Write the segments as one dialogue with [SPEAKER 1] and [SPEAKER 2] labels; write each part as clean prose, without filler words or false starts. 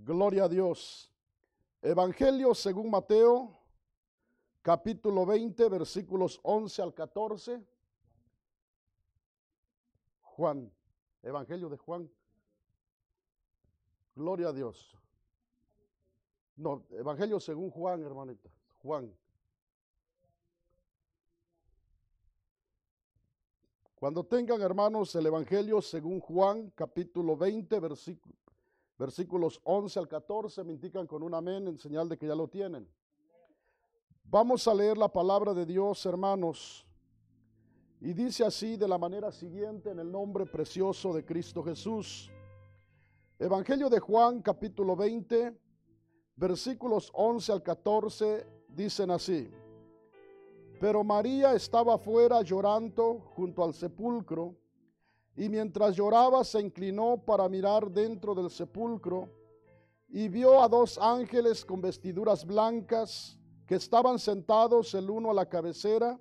[SPEAKER 1] Gloria a Dios. Evangelio según Mateo, capítulo 20, versículos 11 al 14. Juan, Evangelio de Juan. Gloria a Dios. No, Evangelio según Juan, hermanita. Juan. Cuando tengan, hermanos, el Evangelio según Juan, capítulo 20, versículos 11 al 14, me indican con un amén en señal de que ya lo tienen. Vamos a leer la palabra de Dios, hermanos, y dice así de la manera siguiente en el nombre precioso de Cristo Jesús. Evangelio de Juan, capítulo 20, versículos 11 al 14, dicen así: Pero María estaba afuera llorando junto al sepulcro, y mientras lloraba se inclinó para mirar dentro del sepulcro, y vio a dos ángeles con vestiduras blancas, que estaban sentados el uno a la cabecera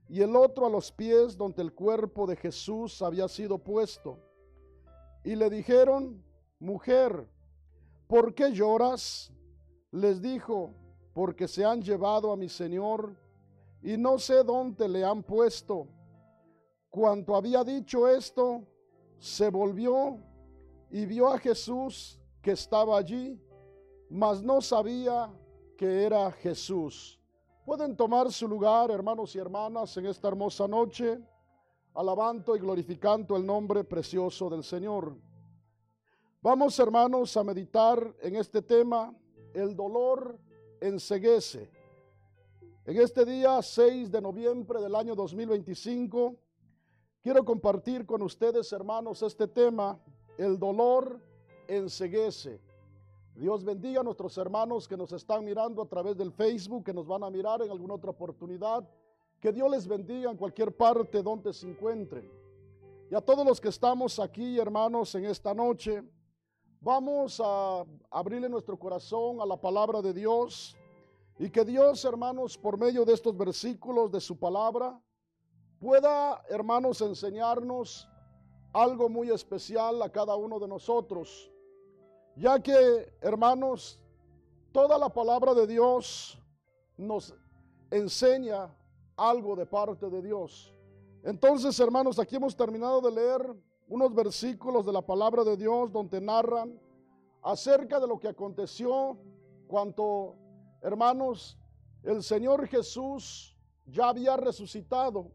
[SPEAKER 1] y el otro a los pies donde el cuerpo de Jesús había sido puesto. Y le dijeron: Mujer, ¿por qué lloras? Les dijo: Porque se han llevado a mi Señor, y no sé dónde le han puesto. Cuando había dicho esto, se volvió y vio a Jesús que estaba allí, mas no sabía que era Jesús. Pueden tomar su lugar, hermanos y hermanas, en esta hermosa noche, alabando y glorificando el nombre precioso del Señor. Vamos, hermanos, a meditar en este tema: el dolor enceguece. En este día 6 de noviembre del año 2025, quiero compartir con ustedes, hermanos, este tema: el dolor enceguece. Dios bendiga a nuestros hermanos que nos están mirando a través del Facebook, que nos van a mirar en alguna otra oportunidad. Que Dios les bendiga en cualquier parte donde se encuentren. Y a todos los que estamos aquí, hermanos, en esta noche, vamos a abrirle nuestro corazón a la palabra de Dios. Y que Dios, hermanos, por medio de estos versículos de su palabra, pueda, hermanos, enseñarnos algo muy especial a cada uno de nosotros. Ya que, hermanos, toda la palabra de Dios nos enseña algo de parte de Dios. Entonces, hermanos, aquí hemos terminado de leer unos versículos de la palabra de Dios donde narran acerca de lo que aconteció cuando, hermanos, el Señor Jesús ya había resucitado.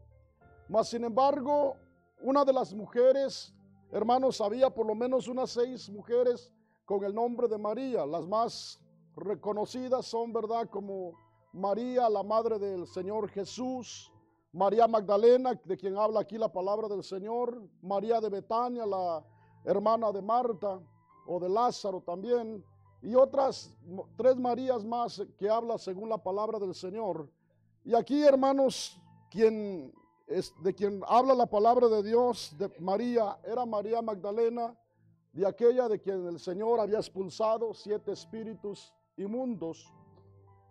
[SPEAKER 1] Mas, sin embargo, una de las mujeres, hermanos, había por lo menos unas 6 mujeres con el nombre de María. Las más reconocidas son, ¿verdad?, como María, la madre del Señor Jesús; María Magdalena, de quien habla aquí la palabra del Señor; María de Betania, la hermana de Marta o de Lázaro también; y otras 3 Marías más que habla según la palabra del Señor. Y aquí, hermanos, de quien habla la palabra de Dios, de María, era María Magdalena, de aquella de quien el Señor había expulsado 7 espíritus inmundos.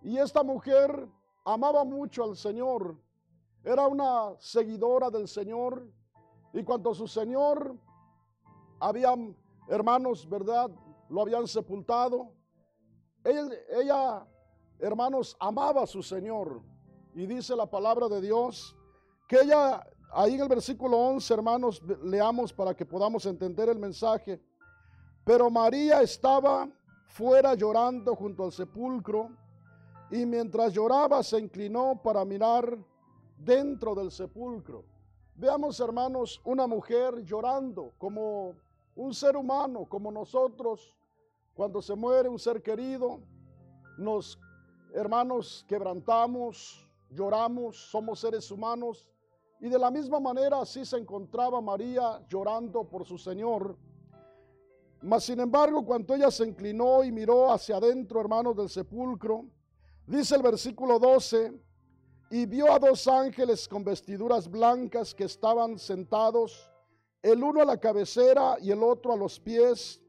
[SPEAKER 1] Y esta mujer amaba mucho al Señor, era una seguidora del Señor, y cuando su Señor habían, hermanos, ¿verdad?, lo habían sepultado, ella, hermanos, amaba a su Señor. Y dice la palabra de Dios que ella, ahí en el versículo 11, hermanos, leamos para que podamos entender el mensaje: Pero María estaba fuera llorando junto al sepulcro, y mientras lloraba se inclinó para mirar dentro del sepulcro. Veamos, hermanos, una mujer llorando como un ser humano, como nosotros. Cuando se muere un ser querido, nos, hermanos, quebrantamos, lloramos, somos seres humanos. Y de la misma manera así se encontraba María llorando por su Señor. Mas, sin embargo, cuando ella se inclinó y miró hacia adentro, hermanos, del sepulcro, dice el versículo 12: Y vio a 2 ángeles con vestiduras blancas que estaban sentados, el uno a la cabecera y el otro a los pies,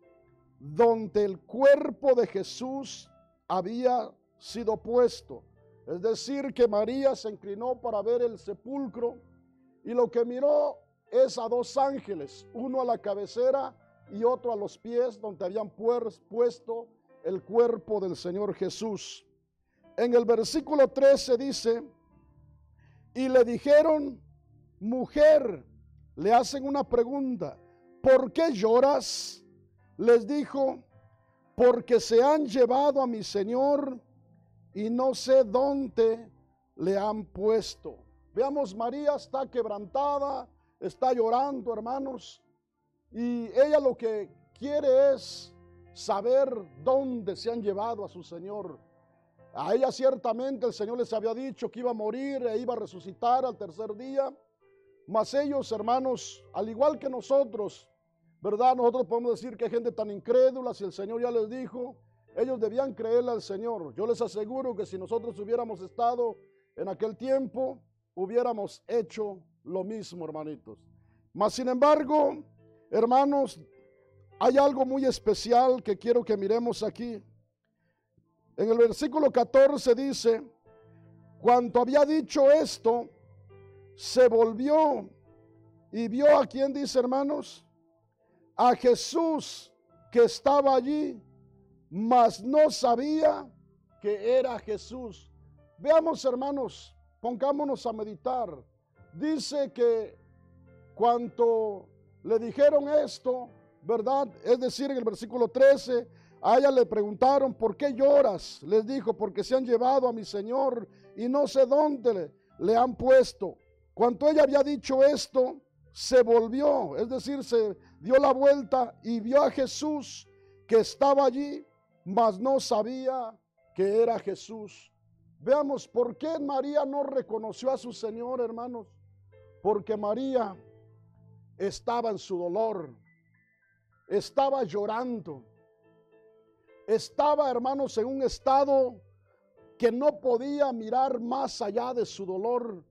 [SPEAKER 1] donde el cuerpo de Jesús había sido puesto. Es decir, que María se inclinó para ver el sepulcro, y lo que miró es a 2 ángeles, uno a la cabecera y otro a los pies, donde habían puesto el cuerpo del Señor Jesús. En el versículo 13 dice, y le dijeron, mujer, le hacen una pregunta, ¿por qué lloras? Les dijo, porque se han llevado a mi Señor y no sé dónde le han puesto. Veamos, María está quebrantada, está llorando, hermanos, y ella lo que quiere es saber dónde se han llevado a su Señor. A ella ciertamente el Señor les había dicho que iba a morir e iba a resucitar al tercer día, mas ellos, hermanos, al igual que nosotros, ¿verdad? Nosotros podemos decir que hay gente tan incrédula, si el Señor ya les dijo, ellos debían creerle al Señor. Yo les aseguro que si nosotros hubiéramos estado en aquel tiempo, hubiéramos hecho lo mismo, hermanitos. Mas sin embargo, hermanos, hay algo muy especial que quiero que miremos aquí. En el versículo 14 dice, cuando había dicho esto, se volvió y vio a quién, dice, hermanos, a Jesús que estaba allí, mas no sabía que era Jesús. Veamos, hermanos, pongámonos a meditar. Dice que cuando le dijeron esto, ¿verdad? Es decir, en el versículo 13, a ella le preguntaron, ¿por qué lloras? Les dijo, porque se han llevado a mi Señor y no sé dónde le han puesto. Cuando ella había dicho esto, se volvió, es decir, se dio la vuelta y vio a Jesús que estaba allí, mas no sabía que era Jesús. Veamos, ¿por qué María no reconoció a su Señor, hermanos? Porque María estaba en su dolor, estaba llorando, estaba, hermanos, en un estado que no podía mirar más allá de su dolor.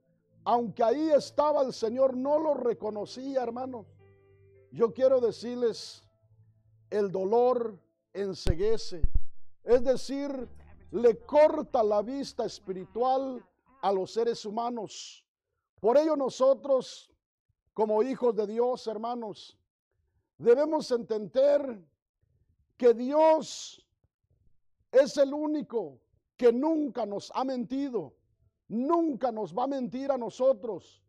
[SPEAKER 1] Aunque ahí estaba el Señor, no lo reconocía, hermanos. Yo quiero decirles, el dolor enceguece, es decir, le corta la vista espiritual a los seres humanos. Por ello nosotros, como hijos de Dios, hermanos, debemos entender que Dios es el único que nunca nos ha mentido, nunca nos va a mentir a nosotros.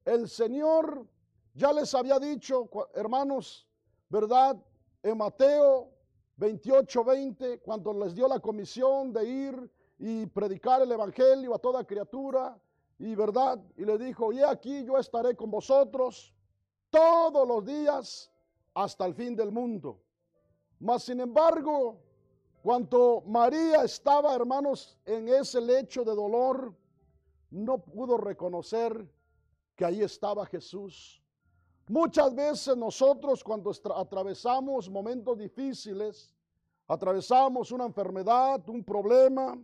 [SPEAKER 1] El Señor ya les había dicho, hermanos, ¿verdad? En Mateo 28:20, cuando les dio la comisión de ir y predicar el evangelio a toda criatura, y verdad, y le dijo, y aquí yo estaré con vosotros todos los días hasta el fin del mundo. Mas sin embargo, cuando María estaba, hermanos, en ese lecho de dolor, no pudo reconocer que ahí estaba Jesús. Muchas veces nosotros, cuando atravesamos momentos difíciles, atravesamos una enfermedad, un problema,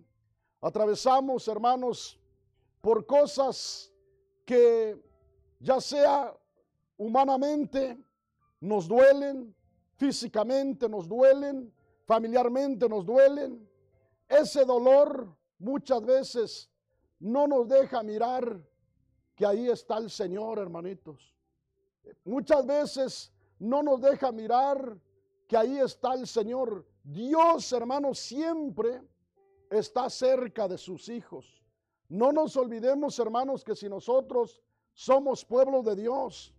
[SPEAKER 1] atravesamos, hermanos, por cosas que ya sea humanamente nos duelen, físicamente nos duelen, familiarmente nos duelen. Ese dolor muchas veces no nos deja mirar que ahí está el Señor, hermanitos. Muchas veces no nos deja mirar que ahí está el Señor. Dios, hermanos, siempre está cerca de sus hijos. No nos olvidemos, hermanos, que si nosotros somos pueblo de Dios,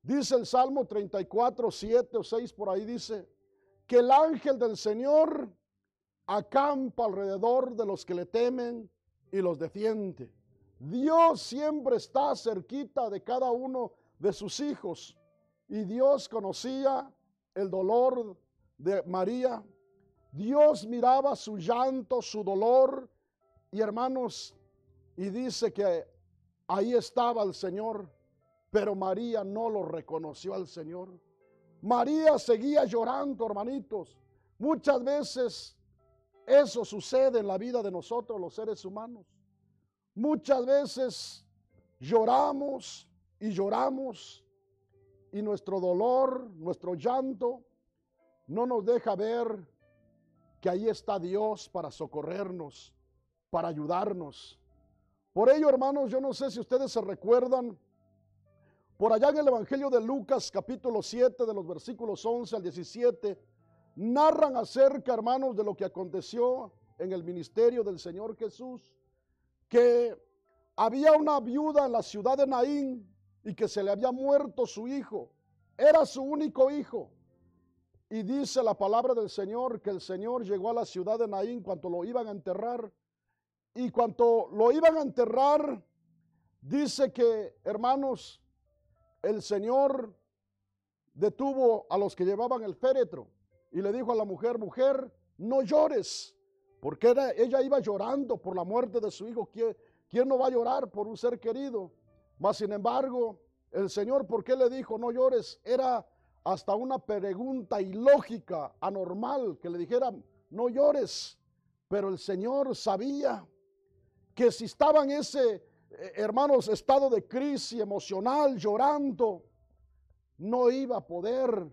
[SPEAKER 1] dice el Salmo 34:7 o 6 por ahí, dice que el ángel del Señor acampa alrededor de los que le temen y los defiende. Dios siempre está cerquita de cada uno de sus hijos, y Dios conocía el dolor de María. Dios miraba su llanto, su dolor, y hermanos, y dice que ahí estaba el Señor, pero María no lo reconoció al Señor. María seguía llorando, hermanitos. Muchas veces eso sucede en la vida de nosotros, los seres humanos. Muchas veces lloramos y lloramos, y nuestro dolor, nuestro llanto, no nos deja ver que ahí está Dios para socorrernos, para ayudarnos. Por ello, hermanos, yo no sé si ustedes se recuerdan, Por allá en el Evangelio de Lucas, capítulo 7, de los versículos 11 al 17, narran acerca, hermanos, de lo que aconteció en el ministerio del Señor Jesús, que había una viuda en la ciudad de Naín y que se le había muerto su hijo. Era su único hijo. Y dice la palabra del Señor que el Señor llegó a la ciudad de Naín cuando lo iban a enterrar. Y cuando lo iban a enterrar, dice que, hermanos, el Señor detuvo a los que llevaban el féretro y le dijo a la mujer: mujer, no llores, porque ella iba llorando por la muerte de su hijo. ¿Quién no va a llorar por un ser querido? Mas sin embargo, el Señor, ¿por qué le dijo no llores? Era hasta una pregunta ilógica, anormal, que le dijeran no llores. Pero el Señor sabía que si estaba en ese, hermanos, estado de crisis emocional, llorando, no iba a poder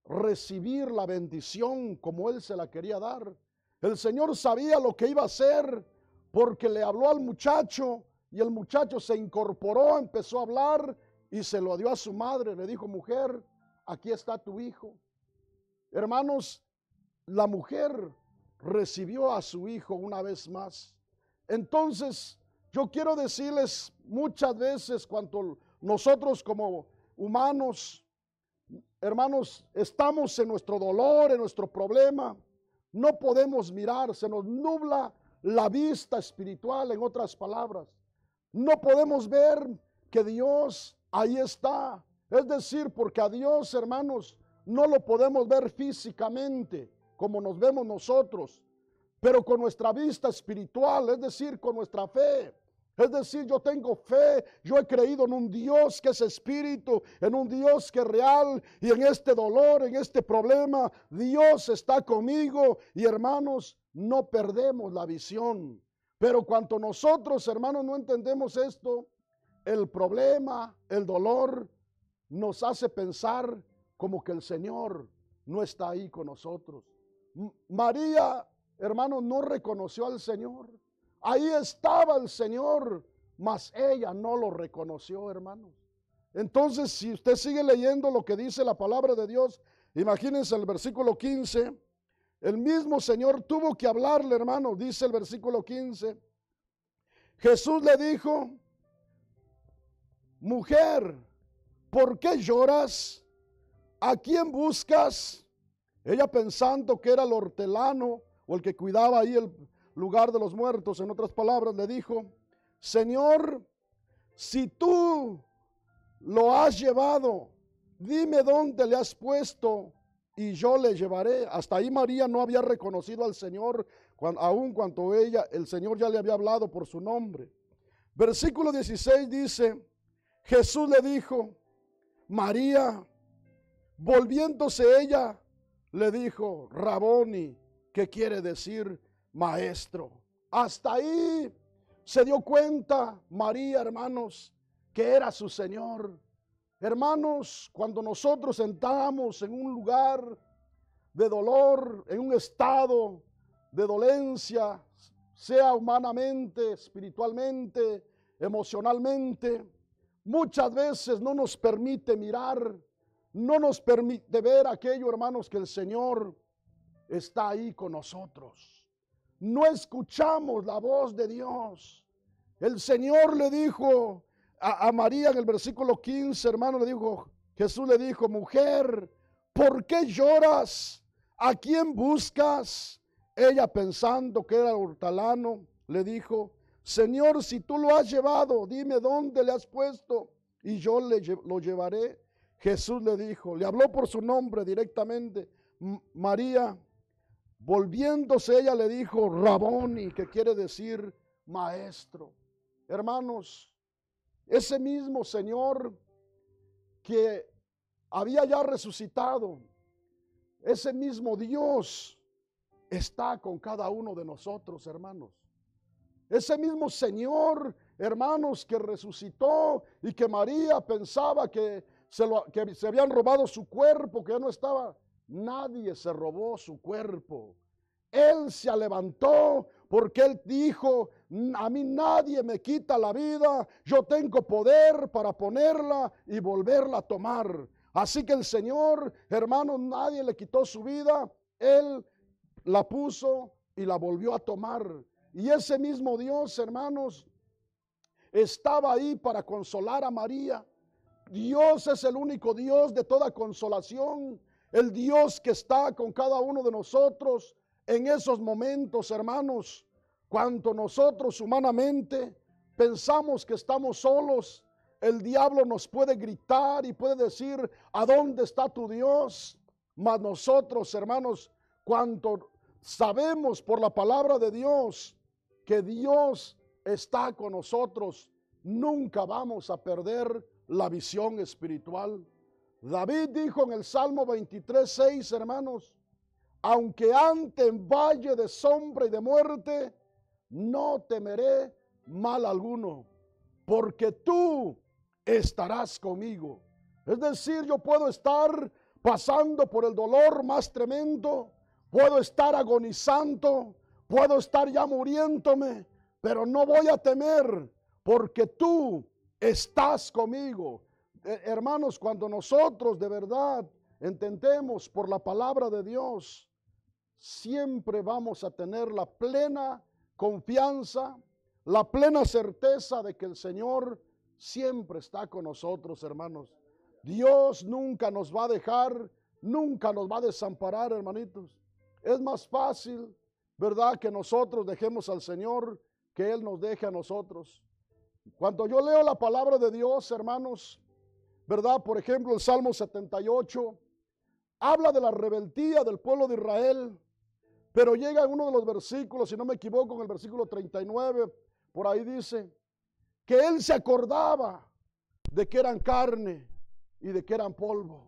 [SPEAKER 1] recibir la bendición como Él se la quería dar. El Señor sabía lo que iba a hacer, porque le habló al muchacho y el muchacho se incorporó, empezó a hablar y se lo dio a su madre. Le dijo: mujer, aquí está tu hijo. Hermanos, la mujer recibió a su hijo una vez más. Entonces, yo quiero decirles, muchas veces cuando nosotros como humanos, hermanos, estamos en nuestro dolor, en nuestro problema, no podemos mirar, se nos nubla la vista espiritual, en otras palabras. No podemos ver que Dios ahí está. Es decir, porque a Dios, hermanos, no lo podemos ver físicamente como nos vemos nosotros, pero con nuestra vista espiritual, es decir, con nuestra fe. Es decir, yo tengo fe, yo he creído en un Dios que es espíritu, en un Dios que es real, y en este dolor, en este problema, Dios está conmigo. Y hermanos, no perdemos la visión. Pero cuando nosotros, hermanos, no entendemos esto, el problema, el dolor, nos hace pensar como que el Señor no está ahí con nosotros. María, hermanos, no reconoció al Señor. Ahí estaba el Señor, mas ella no lo reconoció, hermanos. Entonces, si usted sigue leyendo lo que dice la palabra de Dios, imagínense el versículo 15, el mismo Señor tuvo que hablarle, hermano. Dice el versículo 15, Jesús le dijo: mujer, ¿por qué lloras? ¿A quién buscas? Ella, pensando que era el hortelano o el que cuidaba ahí el lugar de los muertos, en otras palabras, le dijo: Señor, si tú lo has llevado, dime dónde le has puesto y yo le llevaré. Hasta ahí María no había reconocido al Señor, aun cuando el Señor ya le había hablado por su nombre. Versículo 16 dice: Jesús le dijo: María. Volviéndose ella, le dijo: Raboni, que quiere decir maestro. Hasta ahí se dio cuenta María, hermanos, que era su Señor. Hermanos, cuando nosotros entramos en un lugar de dolor, en un estado de dolencia, sea humanamente, espiritualmente, emocionalmente, muchas veces no nos permite mirar, no nos permite ver aquello, hermanos, que el Señor está ahí con nosotros. No escuchamos la voz de Dios. El Señor le dijo a María en el versículo 15, hermano, Jesús le dijo: mujer, ¿por qué lloras? ¿A quién buscas? Ella, pensando que era el hortelano, le dijo: Señor, si tú lo has llevado, dime dónde le has puesto y yo lo llevaré. Jesús le dijo, le habló por su nombre directamente: María. Volviéndose ella le dijo: Raboni, que quiere decir maestro. Hermanos, ese mismo Señor que había ya resucitado, ese mismo Dios está con cada uno de nosotros, hermanos. Ese mismo Señor, hermanos, que resucitó y que María pensaba que se habían robado su cuerpo, que ya no estaba. Nadie se robó su cuerpo. Él se levantó porque Él dijo: a mí nadie me quita la vida, yo tengo poder para ponerla y volverla a tomar. Así que el Señor, hermanos, nadie le quitó su vida, Él la puso y la volvió a tomar. Y ese mismo Dios, hermanos, estaba ahí para consolar a María. Dios es el único Dios de toda consolación, el Dios que está con cada uno de nosotros en esos momentos, hermanos, cuando nosotros humanamente pensamos que estamos solos. El diablo nos puede gritar y puede decir: ¿a dónde está tu Dios? Mas nosotros, hermanos, cuando sabemos por la palabra de Dios que Dios está con nosotros, nunca vamos a perder la visión espiritual. David dijo en el Salmo 23:6, hermanos: aunque ande en valle de sombra y de muerte, no temeré mal alguno, porque tú estarás conmigo. Es decir, yo puedo estar pasando por el dolor más tremendo, puedo estar agonizando, puedo estar ya muriéndome, pero no voy a temer, porque tú estás conmigo. Hermanos, cuando nosotros de verdad entendemos por la palabra de Dios, siempre vamos a tener la plena confianza, la plena certeza de que el Señor siempre está con nosotros, hermanos. Dios nunca nos va a dejar, nunca nos va a desamparar, hermanitos. Es más fácil, ¿verdad?, que nosotros dejemos al Señor que Él nos deje a nosotros. Cuando yo leo la palabra de Dios, hermanos, ¿verdad? Por ejemplo, el Salmo 78 habla de la rebeldía del pueblo de Israel, pero llega en uno de los versículos, si no me equivoco, en el versículo 39, por ahí dice que Él se acordaba de que eran carne y de que eran polvo,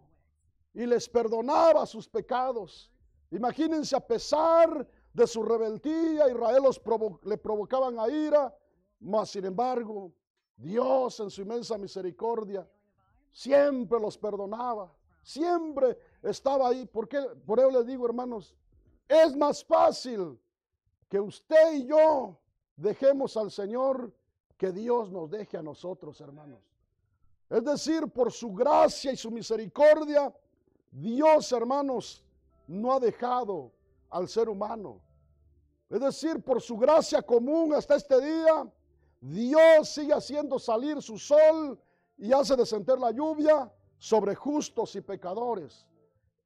[SPEAKER 1] y les perdonaba sus pecados. Imagínense, a pesar de su rebeldía, Israel le provocaban a ira, mas sin embargo, Dios en su inmensa misericordia siempre los perdonaba, siempre estaba ahí. Por eso les digo, hermanos, es más fácil que usted y yo dejemos al Señor que Dios nos deje a nosotros, hermanos. Es decir, por su gracia y su misericordia, Dios, hermanos, no ha dejado al ser humano. Es decir, por su gracia común hasta este día, Dios sigue haciendo salir su sol y hace descender la lluvia sobre justos y pecadores.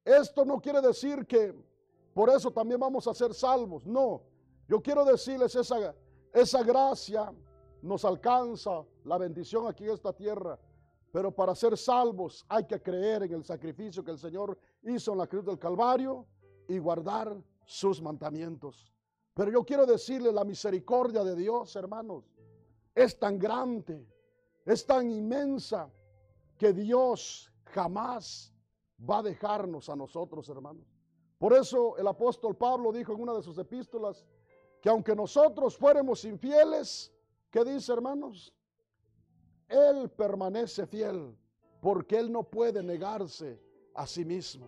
[SPEAKER 1] Esto no quiere decir que por eso también vamos a ser salvos. No, yo quiero decirles, esa gracia nos alcanza, la bendición aquí en esta tierra. Pero para ser salvos hay que creer en el sacrificio que el Señor hizo en la cruz del Calvario y guardar sus mandamientos. Pero yo quiero decirle, la misericordia de Dios, hermanos, es tan grande, es tan inmensa, que Dios jamás va a dejarnos a nosotros, hermanos. Por eso el apóstol Pablo dijo en una de sus epístolas que aunque nosotros fuéramos infieles, ¿qué dice, hermanos? Él permanece fiel, porque Él no puede negarse a sí mismo.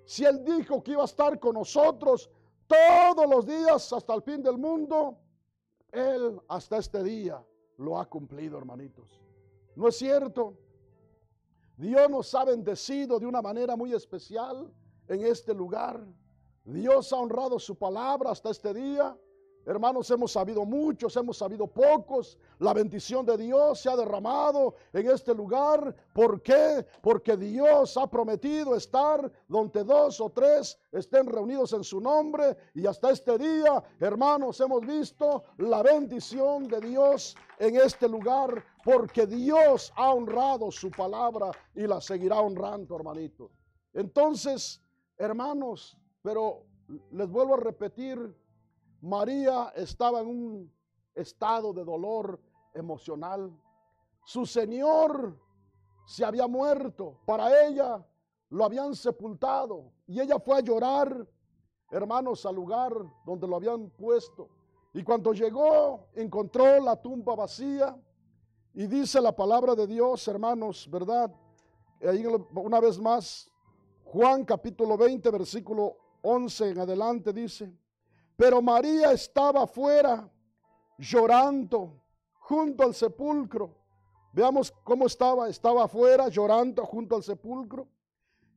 [SPEAKER 1] Si Él dijo que iba a estar con nosotros todos los días hasta el fin del mundo, Él hasta este día lo ha cumplido, hermanitos. ¿No es cierto? Dios nos ha bendecido de una manera muy especial en este lugar. Dios ha honrado su palabra hasta este día. Hermanos, hemos sabido muchos, hemos sabido pocos. La bendición de Dios se ha derramado en este lugar. ¿Por qué? Porque Dios ha prometido estar donde 2 o 3 estén reunidos en su nombre. Y hasta este día, hermanos, hemos visto la bendición de Dios en este lugar, porque Dios ha honrado su palabra y la seguirá honrando, hermanito. Entonces, hermanos, pero les vuelvo a repetir, María estaba en un estado de dolor emocional. Su Señor se había muerto. Para ella lo habían sepultado y ella fue a llorar, hermanos, al lugar donde lo habían puesto. Y cuando llegó, encontró la tumba vacía. Y dice la palabra de Dios, hermanos, ¿verdad? Ahí una vez más, Juan capítulo 20, versículo 11 en adelante dice: Pero María estaba afuera llorando junto al sepulcro. Veamos cómo estaba. Estaba afuera llorando junto al sepulcro.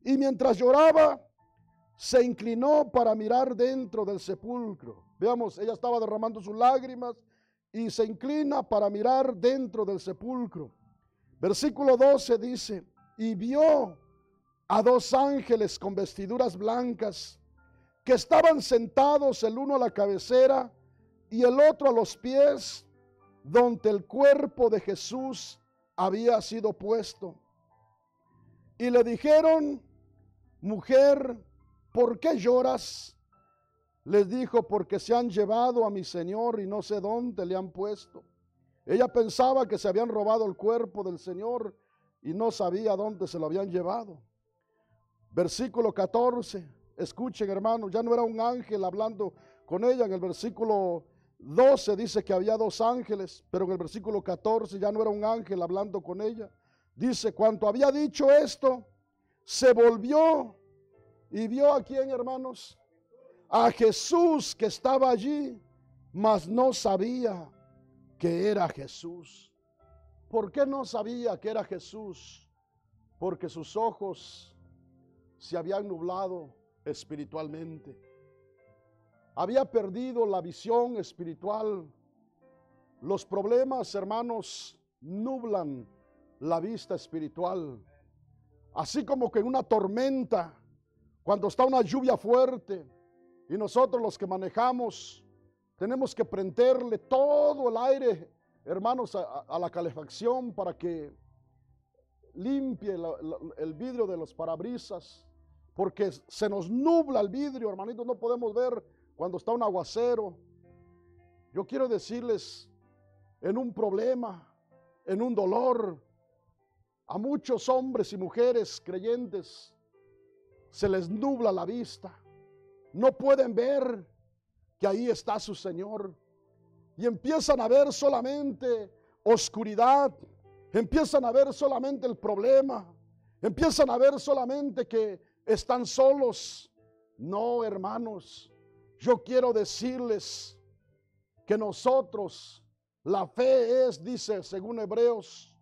[SPEAKER 1] Y mientras lloraba, se inclinó para mirar dentro del sepulcro. Veamos, ella estaba derramando sus lágrimas y se inclina para mirar dentro del sepulcro. Versículo 12 dice: y vio a dos ángeles con vestiduras blancas, que estaban sentados el uno a la cabecera y el otro a los pies, donde el cuerpo de Jesús había sido puesto. Y le dijeron: mujer, ¿por qué lloras? Les dijo: porque se han llevado a mi Señor y no sé dónde le han puesto. Ella pensaba que se habían robado el cuerpo del Señor y no sabía dónde se lo habían llevado. Versículo 14, escuchen, hermanos, ya no era un ángel hablando con ella. En el versículo 12 dice que había dos ángeles, pero en el versículo 14 ya no era un ángel hablando con ella. Dice: cuando había dicho esto, se volvió y vio a quién, hermanos, a Jesús que estaba allí, mas no sabía que era Jesús. ¿Por qué no sabía que era Jesús? Porque sus ojos se habían nublado espiritualmente. Había perdido la visión espiritual. Los problemas, hermanos, nublan la vista espiritual. Así como que en una tormenta, cuando está una lluvia fuerte y nosotros los que manejamos tenemos que prenderle todo el aire, hermanos, a la calefacción para que limpie el vidrio de los parabrisas, porque se nos nubla el vidrio, hermanitos, no podemos ver cuando está un aguacero. Yo quiero decirles, en un problema, en un dolor, a muchos hombres y mujeres creyentes se les nubla la vista. No pueden ver que ahí está su Señor. Y empiezan a ver solamente oscuridad. Empiezan a ver solamente el problema. Empiezan a ver solamente que están solos. No, hermanos, yo quiero decirles que nosotros, la fe es, dice según Hebreos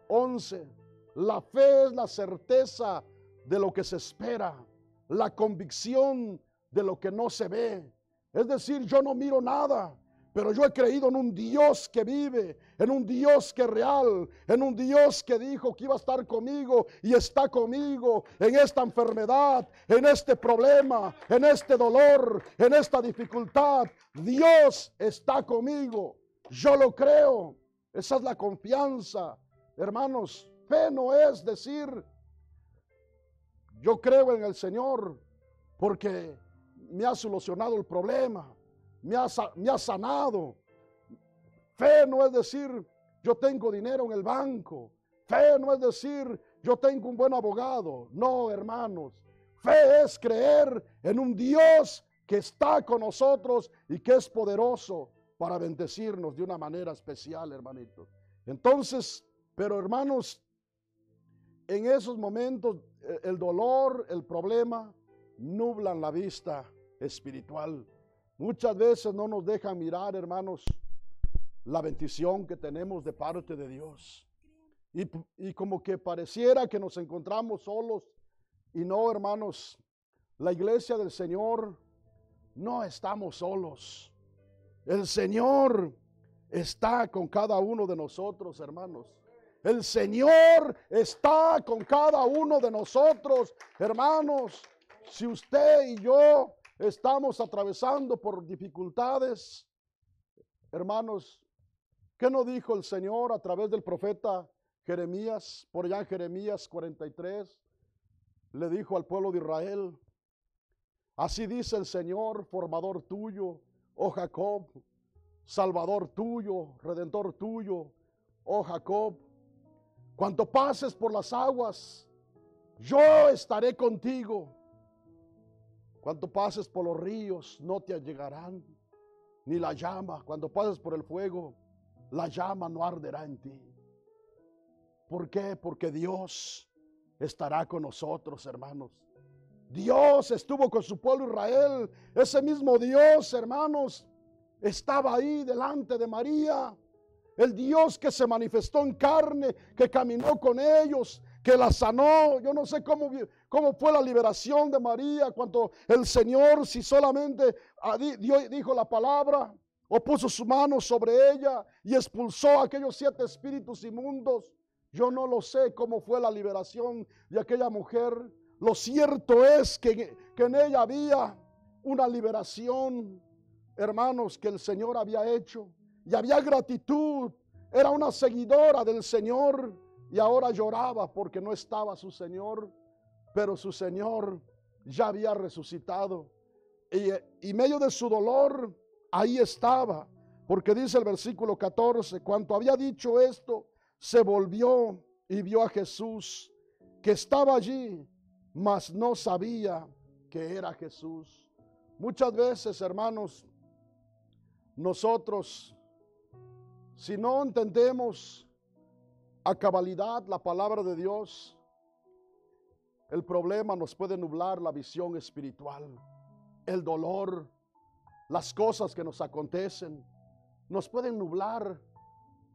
[SPEAKER 1] 11, la fe es la certeza de lo que se espera, la convicción de lo que no se ve. Es decir, yo no miro nada, pero yo he creído en un Dios que vive, en un Dios que es real, en un Dios que dijo que iba a estar conmigo y está conmigo en esta enfermedad, en este problema, en este dolor, en esta dificultad. Dios está conmigo. Yo lo creo. Esa es la confianza, hermanos. Fe no es decir, yo creo en el Señor porque me ha solucionado el problema, me ha sanado. Fe no es decir, yo tengo dinero en el banco. Fe no es decir, yo tengo un buen abogado. No, hermanos. Fe es creer en un Dios que está con nosotros y que es poderoso para bendecirnos de una manera especial, hermanitos. Entonces, pero hermanos, en esos momentos el dolor, el problema, nublan la vista espiritual. Muchas veces no nos dejan mirar, hermanos, la bendición que tenemos de parte de Dios. Y como que pareciera que nos encontramos solos. Y no, hermanos, la iglesia del Señor no estamos solos. El Señor está con cada uno de nosotros, hermanos. El Señor está con cada uno de nosotros, hermanos. Si usted y yo estamos atravesando por dificultades, hermanos, ¿qué nos dijo el Señor a través del profeta Jeremías? Por allá en Jeremías 43, le dijo al pueblo de Israel: así dice el Señor, formador tuyo, oh Jacob, salvador tuyo, redentor tuyo, oh Jacob. Cuando pases por las aguas, yo estaré contigo. Cuando pases por los ríos, no te allegarán, ni la llama. Cuando pases por el fuego, la llama no arderá en ti. ¿Por qué? Porque Dios estará con nosotros, hermanos. Dios estuvo con su pueblo Israel. Ese mismo Dios, hermanos, estaba ahí delante de María. El Dios que se manifestó en carne, que caminó con ellos, que la sanó. Yo no sé cómo fue la liberación de María cuando el Señor, si solamente dijo la palabra o puso su mano sobre ella y expulsó a aquellos 7 espíritus inmundos. Yo no lo sé cómo fue la liberación de aquella mujer. Lo cierto es que en ella había una liberación, hermanos, que el Señor había hecho. Y había gratitud. Era una seguidora del Señor. Y ahora lloraba porque no estaba su Señor. Pero su Señor ya había resucitado. Y medio de su dolor, ahí estaba. Porque dice el versículo 14, cuando había dicho esto, se volvió y vio a Jesús, que estaba allí, mas no sabía que era Jesús. Muchas veces, hermanos, nosotros, si no entendemos a cabalidad la palabra de Dios, el problema nos puede nublar la visión espiritual. El dolor, las cosas que nos acontecen, nos pueden nublar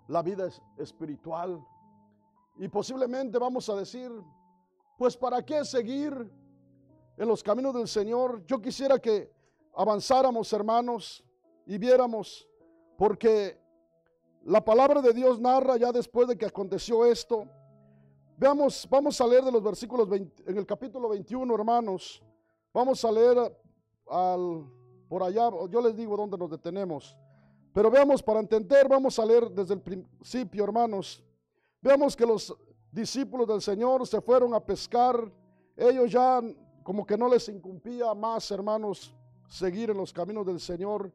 [SPEAKER 1] la vida espiritual. Y posiblemente vamos a decir, pues ¿para qué seguir en los caminos del Señor? Yo quisiera que avanzáramos, hermanos, y viéramos, porque la palabra de Dios narra ya después de que aconteció esto. Veamos, vamos a leer de los versículos 20, en el capítulo 21, hermanos. Vamos a leer por allá, yo les digo dónde nos detenemos. Pero veamos, para entender, vamos a leer desde el principio, hermanos. Veamos que los discípulos del Señor se fueron a pescar. Ellos ya como que no les incumbía más, hermanos, seguir en los caminos del Señor.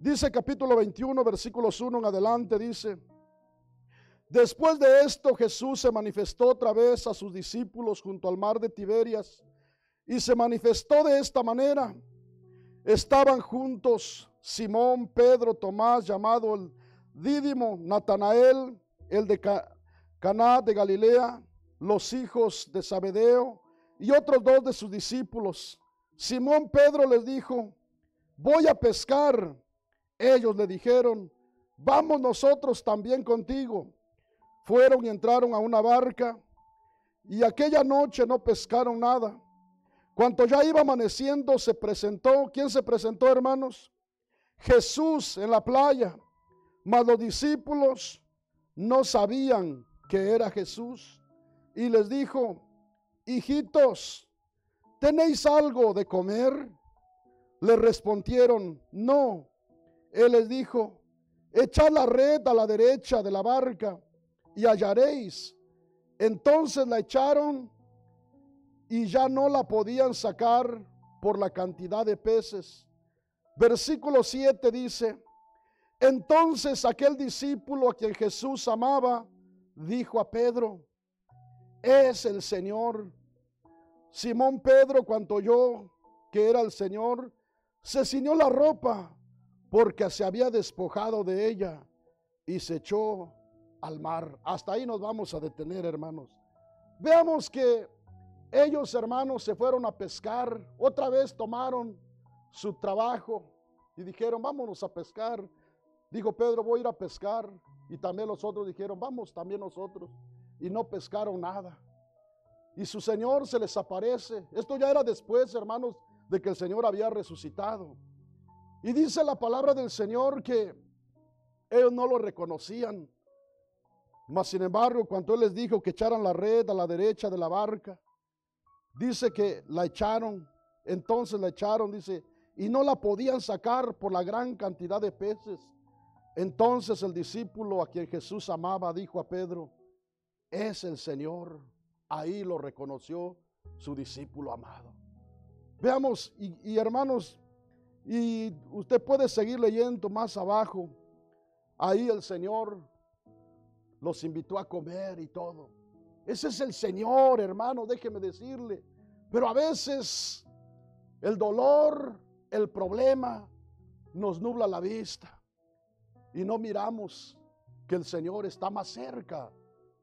[SPEAKER 1] Dice capítulo 21, versículos 1 en adelante, dice: después de esto Jesús se manifestó otra vez a sus discípulos junto al mar de Tiberias, y se manifestó de esta manera. Estaban juntos Simón, Pedro, Tomás, llamado el Dídimo, Natanael, el de Caná de Galilea, los hijos de Zebedeo, y otros 2 de sus discípulos. Simón Pedro les dijo: voy a pescar. Ellos le dijeron: vamos nosotros también contigo. Fueron y entraron a una barca, y aquella noche no pescaron nada. Cuando ya iba amaneciendo, se presentó. ¿Quién se presentó, hermanos? Jesús en la playa. Mas los discípulos no sabían que era Jesús. Y les dijo: hijitos, ¿tenéis algo de comer? Le respondieron: no. Él les dijo: echad la red a la derecha de la barca y hallaréis. Entonces la echaron y ya no la podían sacar por la cantidad de peces. Versículo 7 dice: entonces aquel discípulo a quien Jesús amaba dijo a Pedro: es el Señor. Simón Pedro, cuando oyó que era el Señor, se ciñó la ropa porque se había despojado de ella y se echó al mar. Hasta ahí nos vamos a detener, hermanos. Veamos que ellos, hermanos, se fueron a pescar. Otra vez tomaron su trabajo y dijeron: vámonos a pescar. Dijo Pedro: voy a ir a pescar. Y también los otros dijeron: vamos también nosotros. Y no pescaron nada. Y su Señor se les aparece. Esto ya era después, hermanos, de que el Señor había resucitado. Y dice la palabra del Señor que ellos no lo reconocían. Mas sin embargo, cuando Él les dijo que echaran la red a la derecha de la barca, dice que la echaron. Entonces la echaron, dice, y no la podían sacar por la gran cantidad de peces. Entonces el discípulo a quien Jesús amaba dijo a Pedro: es el Señor. Ahí lo reconoció su discípulo amado. Veamos, y hermanos, y usted puede seguir leyendo más abajo. Ahí el Señor los invitó a comer y todo. Ese es el Señor, hermano, déjeme decirle. Pero a veces el dolor, el problema nos nubla la vista y no miramos que el Señor está más cerca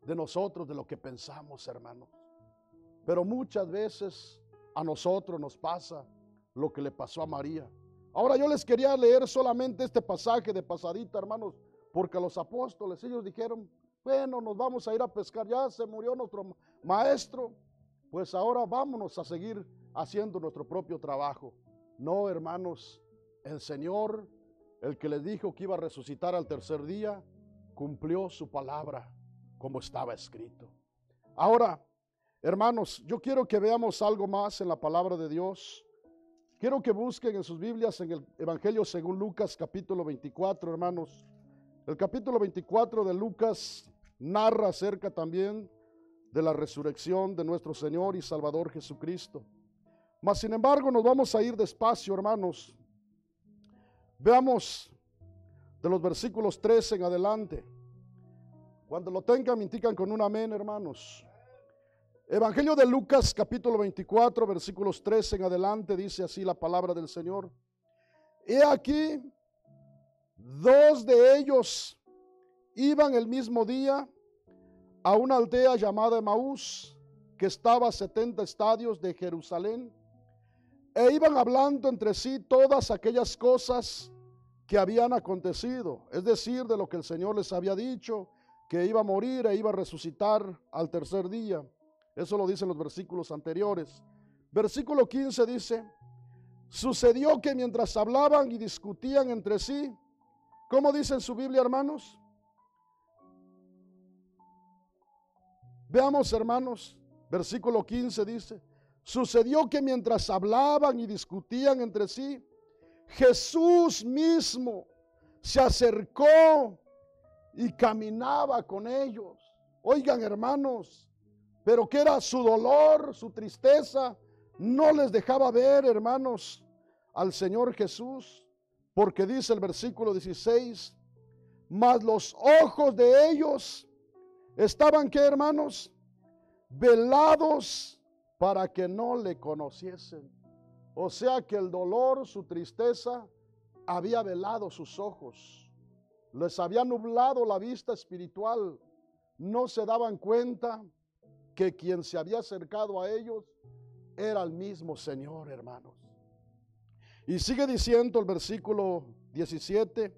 [SPEAKER 1] de nosotros de lo que pensamos, hermanos. Pero muchas veces a nosotros nos pasa lo que le pasó a María. Ahora yo les quería leer solamente este pasaje de pasadita, hermanos, porque a los apóstoles ellos dijeron, bueno, nos vamos a ir a pescar, ya se murió nuestro maestro, pues ahora vámonos a seguir haciendo nuestro propio trabajo. No, hermanos, el Señor, el que les dijo que iba a resucitar al tercer día, cumplió su palabra como estaba escrito. Ahora, hermanos, yo quiero que veamos algo más en la palabra de Dios. Quiero que busquen en sus Biblias en el Evangelio según Lucas capítulo 24, hermanos. El capítulo 24 de Lucas narra acerca también de la resurrección de nuestro Señor y Salvador Jesucristo. Mas sin embargo nos vamos a ir despacio, hermanos. Veamos de los versículos 13 en adelante. Cuando lo tengan, me indican con un amén, hermanos. Evangelio de Lucas capítulo 24 versículos 13 en adelante, dice así la palabra del Señor. He aquí, dos de ellos iban el mismo día a una aldea llamada Emaús, que estaba a 70 estadios de Jerusalén, e iban hablando entre sí todas aquellas cosas que habían acontecido, es decir, de lo que el Señor les había dicho, que iba a morir e iba a resucitar al tercer día. Eso lo dicen los versículos anteriores. Versículo 15 dice, sucedió que mientras hablaban y discutían entre sí, ¿cómo dice en su Biblia, hermanos? Veamos, hermanos, versículo 15 dice, sucedió que mientras hablaban y discutían entre sí, Jesús mismo se acercó y caminaba con ellos. Oigan, hermanos, pero que era su dolor, su tristeza, no les dejaba ver, hermanos, al Señor Jesús, porque dice el versículo 16, mas los ojos de ellos estaban, ¿qué, hermanos? Velados para que no le conociesen. O sea que el dolor, su tristeza, había velado sus ojos, les había nublado la vista espiritual, no se daban cuenta que quien se había acercado a ellos era el mismo Señor, hermanos. Y sigue diciendo el versículo 17,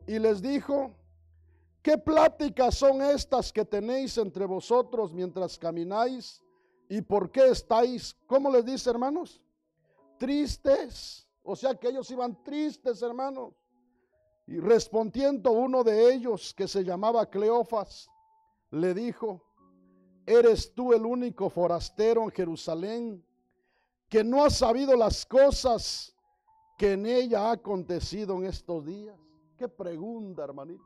[SPEAKER 1] y les dijo, ¿qué pláticas son estas que tenéis entre vosotros mientras camináis? ¿Y por qué estáis, cómo les dice, hermanos? Tristes. O sea que ellos iban tristes, hermanos. Y respondiendo uno de ellos, que se llamaba Cleofas, le dijo, ¿eres tú el único forastero en Jerusalén que no ha sabido las cosas que en ella ha acontecido en estos días? Qué pregunta, hermanito.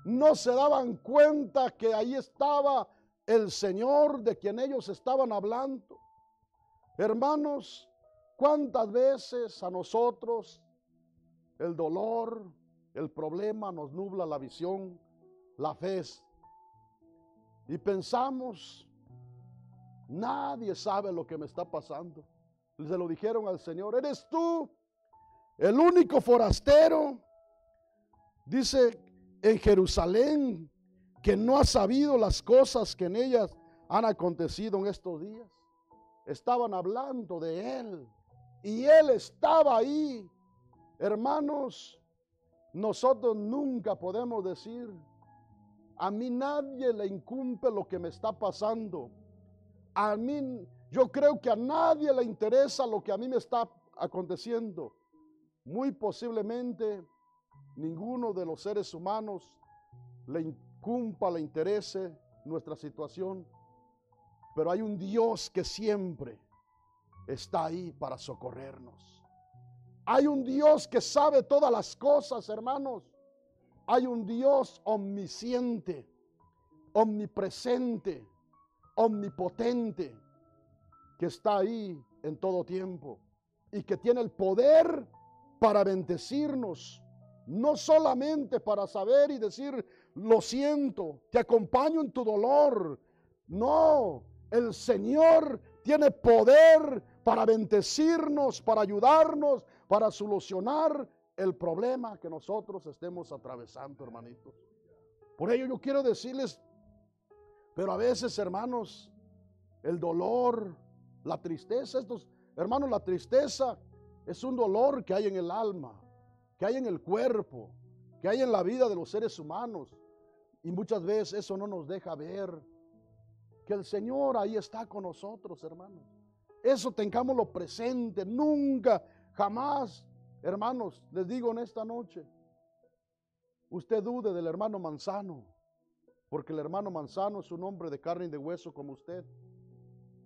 [SPEAKER 1] No se daban cuenta que ahí estaba el Señor de quien ellos estaban hablando. Hermanos, ¿cuántas veces a nosotros el dolor, el problema nos nubla la visión, la fe? Y pensamos, nadie sabe lo que me está pasando. Se lo dijeron al Señor, ¿eres tú el único forastero? Dice, en Jerusalén, que no ha sabido las cosas que en ellas han acontecido en estos días. Estaban hablando de Él y Él estaba ahí. Hermanos, nosotros nunca podemos decir, a mí nadie le incumbe lo que me está pasando. A mí, yo creo que a nadie le interesa lo que a mí me está aconteciendo. Muy posiblemente ninguno de los seres humanos le incumba, le interese nuestra situación. Pero hay un Dios que siempre está ahí para socorrernos. Hay un Dios que sabe todas las cosas, hermanos. Hay un Dios omnisciente, omnipresente, omnipotente, que está ahí en todo tiempo y que tiene el poder para bendecirnos, no solamente para saber y decir, lo siento, te acompaño en tu dolor. No, el Señor tiene poder para bendecirnos, para ayudarnos, para solucionar el problema que nosotros estemos atravesando, hermanitos. Por ello yo quiero decirles, pero a veces, hermanos, el dolor, La tristeza, hermanos, la tristeza es un dolor que hay en el alma, que hay en el cuerpo, que hay en la vida de los seres humanos. Y muchas veces eso no nos deja ver que el Señor ahí está con nosotros, hermanos. Eso tengámoslo presente, nunca, jamás, hermanos, les digo en esta noche, usted dude del hermano Manzano, porque el hermano Manzano es un hombre de carne y de hueso como usted.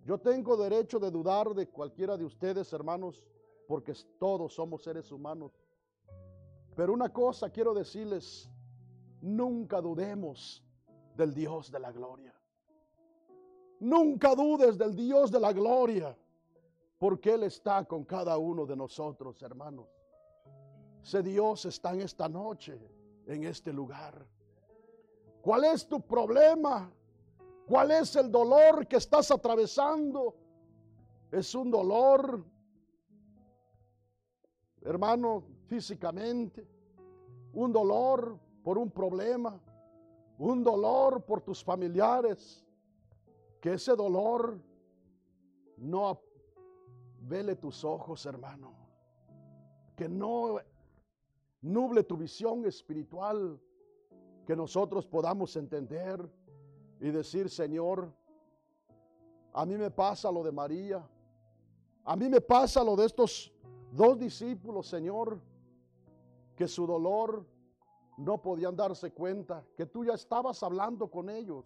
[SPEAKER 1] Yo tengo derecho de dudar de cualquiera de ustedes, hermanos, porque todos somos seres humanos. Pero una cosa quiero decirles, nunca dudemos del Dios de la gloria. Nunca dudes del Dios de la gloria, porque Él está con cada uno de nosotros, hermanos. Ese Dios está en esta noche, en este lugar. ¿Cuál es tu problema? ¿Cuál es el dolor que estás atravesando? Es un dolor, hermano, físicamente, un dolor por un problema, un dolor por tus familiares. Que ese dolor no vele tus ojos, hermano. Que no nuble tu visión espiritual. Que nosotros podamos entender y decir, Señor, a mí me pasa lo de María. A mí me pasa lo de estos dos discípulos, Señor, que su dolor no podían darse cuenta, que tú ya estabas hablando con ellos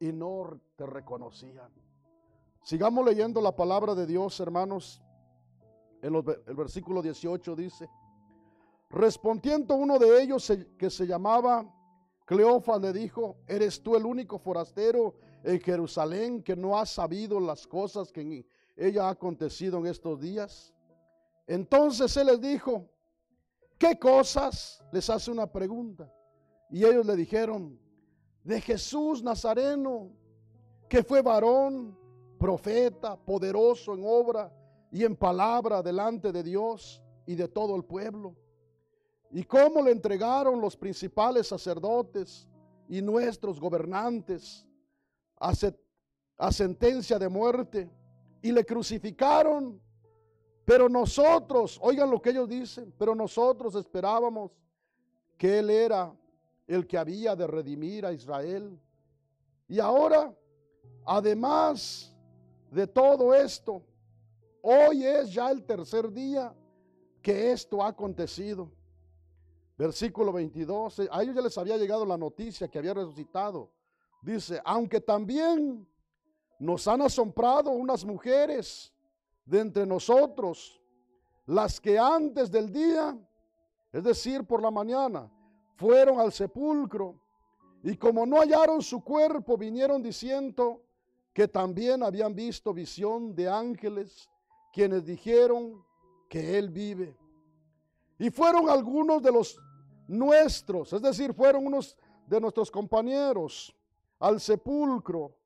[SPEAKER 1] y no te reconocían. Sigamos leyendo la palabra de Dios, hermanos. El versículo 18 dice, respondiendo uno de ellos que se llamaba Cleofas, le dijo, ¿eres tú el único forastero en Jerusalén que no ha sabido las cosas que en ella ha acontecido en estos días? Entonces él les dijo, ¿qué cosas? Les hace una pregunta. Y ellos le dijeron, de Jesús Nazareno, que fue varón, profeta, poderoso en obra y en palabra delante de Dios y de todo el pueblo. Y cómo le entregaron los principales sacerdotes y nuestros gobernantes a sentencia de muerte y le crucificaron. Pero nosotros, oigan lo que ellos dicen, pero nosotros esperábamos que Él era el que había de redimir a Israel. Y ahora, además de todo esto, hoy es ya el tercer día que esto ha acontecido. Versículo 22, a ellos ya les había llegado la noticia que había resucitado. Dice, aunque también nos han asombrado unas mujeres de entre nosotros, las que antes del día, es decir, por la mañana, fueron al sepulcro, y como no hallaron su cuerpo, vinieron diciendo que también habían visto visión de ángeles, quienes dijeron que Él vive. Y fueron algunos de los nuestros, es decir, fueron unos de nuestros compañeros al sepulcro,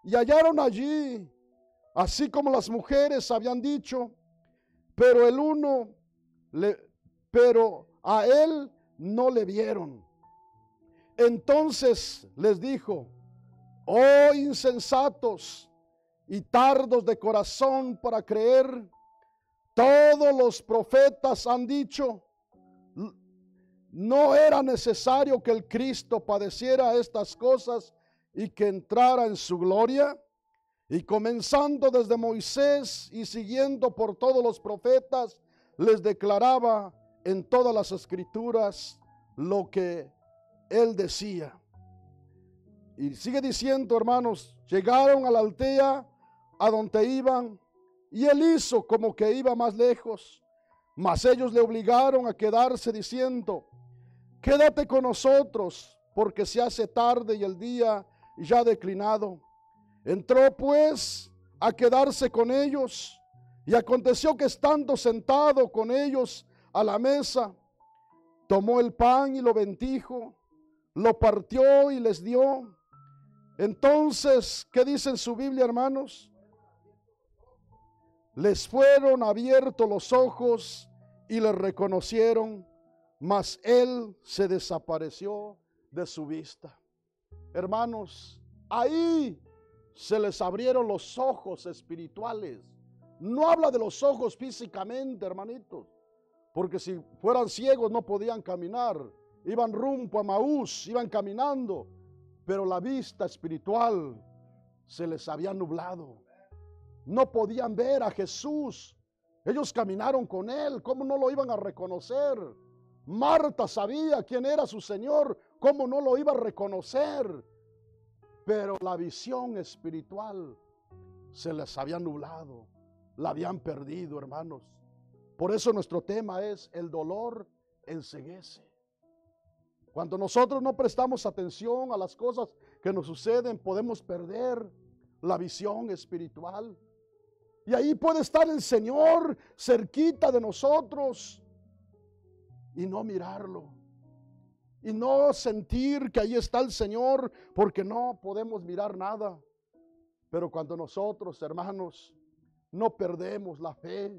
[SPEAKER 1] y hallaron allí, así como las mujeres habían dicho, pero a Él no le vieron. Entonces les dijo, oh insensatos y tardos de corazón para creer, todos los profetas han dicho, no era necesario que el Cristo padeciera estas cosas y que entrara en su gloria. Y comenzando desde Moisés y siguiendo por todos los profetas, les declaraba en todas las escrituras lo que Él decía. Y sigue diciendo, hermanos, llegaron a la aldea a donde iban, y Él hizo como que iba más lejos, mas ellos le obligaron a quedarse diciendo, quédate con nosotros, porque se hace tarde y el día ya ha declinado. Entró pues a quedarse con ellos, y aconteció que estando sentado con ellos a la mesa, tomó el pan y lo bendijo, lo partió y les dio. Entonces, ¿qué dice en su Biblia, hermanos? Les fueron abiertos los ojos y le reconocieron, mas Él se desapareció de su vista. Hermanos, ahí se les abrieron los ojos espirituales. No habla de los ojos físicamente, hermanitos, porque si fueran ciegos no podían caminar. Iban rumbo a Emaús, iban caminando, pero la vista espiritual se les había nublado. No podían ver a Jesús. Ellos caminaron con Él, ¿cómo no lo iban a reconocer? Marta sabía quién era su Señor, ¿cómo no lo iba a reconocer? Pero la visión espiritual se les había nublado, la habían perdido, hermanos. Por eso nuestro tema es: el dolor enceguece. Cuando nosotros no prestamos atención a las cosas que nos suceden, podemos perder la visión espiritual. Y ahí puede estar el Señor cerquita de nosotros y no mirarlo. Y no sentir que ahí está el Señor, porque no podemos mirar nada. Pero cuando nosotros, hermanos, no perdemos la fe,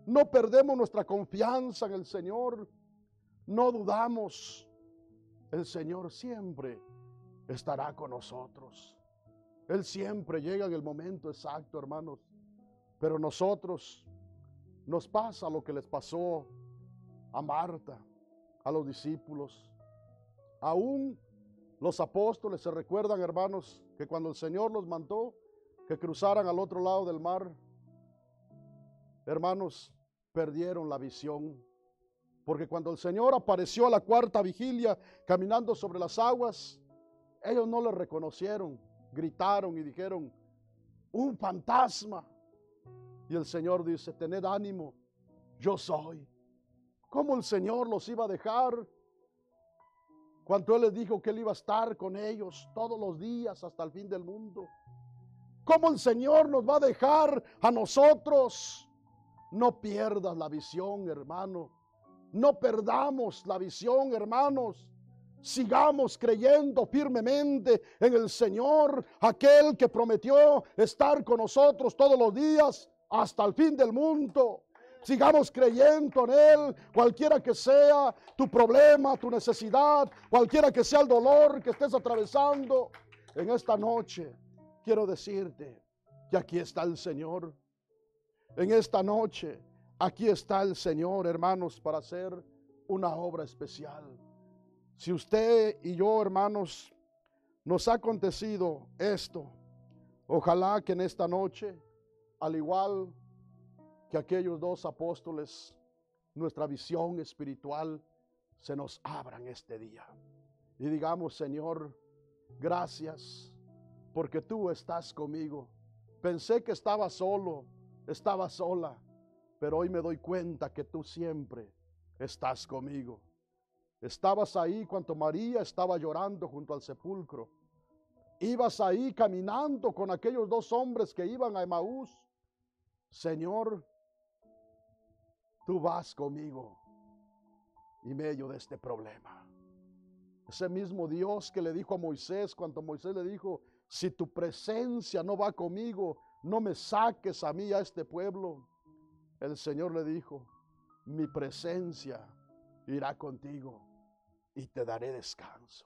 [SPEAKER 1] no perdemos nuestra confianza en el Señor, no dudamos, el Señor siempre estará con nosotros. Él siempre llega en el momento exacto, hermanos. Pero nosotros nos pasa lo que les pasó a Marta, a los discípulos. Aún los apóstoles se recuerdan, hermanos, que cuando el Señor los mandó que cruzaran al otro lado del mar, hermanos, perdieron la visión. Porque cuando el Señor apareció a la cuarta vigilia caminando sobre las aguas, ellos no le reconocieron, gritaron y dijeron: un fantasma. Y el Señor dice: tened ánimo, yo soy. ¿Cómo el Señor los iba a dejar? Cuando Él les dijo que Él iba a estar con ellos todos los días hasta el fin del mundo. ¿Cómo el Señor nos va a dejar a nosotros? No pierdas la visión, hermano. No perdamos la visión, hermanos. Sigamos creyendo firmemente en el Señor, aquel que prometió estar con nosotros todos los días hasta el fin del mundo. Sigamos creyendo en Él, cualquiera que sea tu problema, tu necesidad, cualquiera que sea el dolor que estés atravesando. En esta noche quiero decirte que aquí está el Señor. En esta noche aquí está el Señor, hermanos, para hacer una obra especial. Si usted y yo, hermanos, nos ha acontecido esto, ojalá que en esta noche, al igual que aquellos dos apóstoles, nuestra visión espiritual se nos abra en este día. Y digamos: Señor, gracias, porque tú estás conmigo. Pensé que estaba solo, estaba sola, pero hoy me doy cuenta que tú siempre estás conmigo. Estabas ahí cuando María estaba llorando junto al sepulcro. Ibas ahí caminando con aquellos dos hombres que iban a Emaús. Señor, tú vas conmigo en medio de este problema. Ese mismo Dios que le dijo a Moisés, cuando Moisés le dijo: si tu presencia no va conmigo, no me saques a mí, a este pueblo. El Señor le dijo: mi presencia irá contigo y te daré descanso.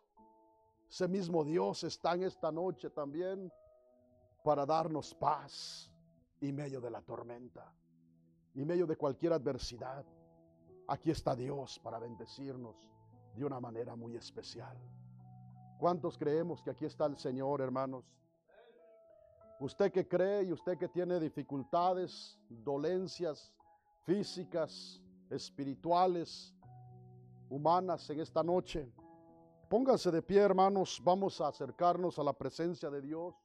[SPEAKER 1] Ese mismo Dios está en esta noche también para darnos paz en medio de la tormenta, en medio de cualquier adversidad. Aquí está Dios para bendecirnos de una manera muy especial. ¿Cuántos creemos que aquí está el Señor, hermanos? Usted que cree y usted que tiene dificultades, dolencias físicas, espirituales, humanas en esta noche, pónganse de pie, hermanos. Vamos a acercarnos a la presencia de Dios.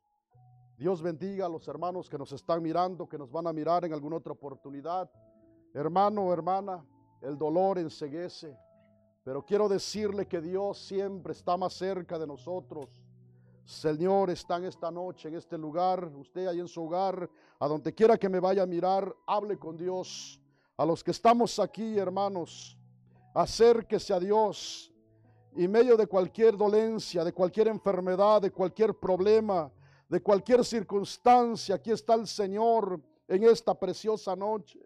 [SPEAKER 1] Dios bendiga a los hermanos que nos están mirando, que nos van a mirar en alguna otra oportunidad. Hermano, hermana, el dolor enceguece, pero quiero decirle que Dios siempre está más cerca de nosotros. Señor está en esta noche, en este lugar, usted ahí en su hogar, a donde quiera que me vaya a mirar, hable con Dios. A los que estamos aquí, hermanos, acérquese a Dios. En medio de cualquier dolencia, de cualquier enfermedad, de cualquier problema, de cualquier circunstancia, aquí está el Señor en esta preciosa noche.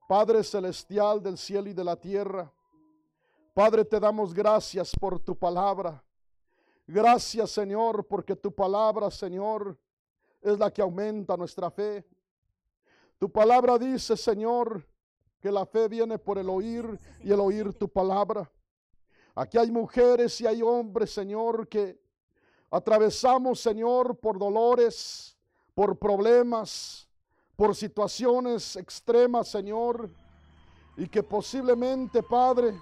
[SPEAKER 1] Padre celestial del cielo y de la tierra, Padre, te damos gracias por tu palabra. Gracias, Señor, porque tu palabra, Señor, es la que aumenta nuestra fe. Tu palabra dice, Señor, que la fe viene por el oír y el oír tu palabra. Aquí hay mujeres y hay hombres, Señor, que atravesamos, Señor, por dolores, por problemas, por situaciones extremas, Señor, y que posiblemente, Padre,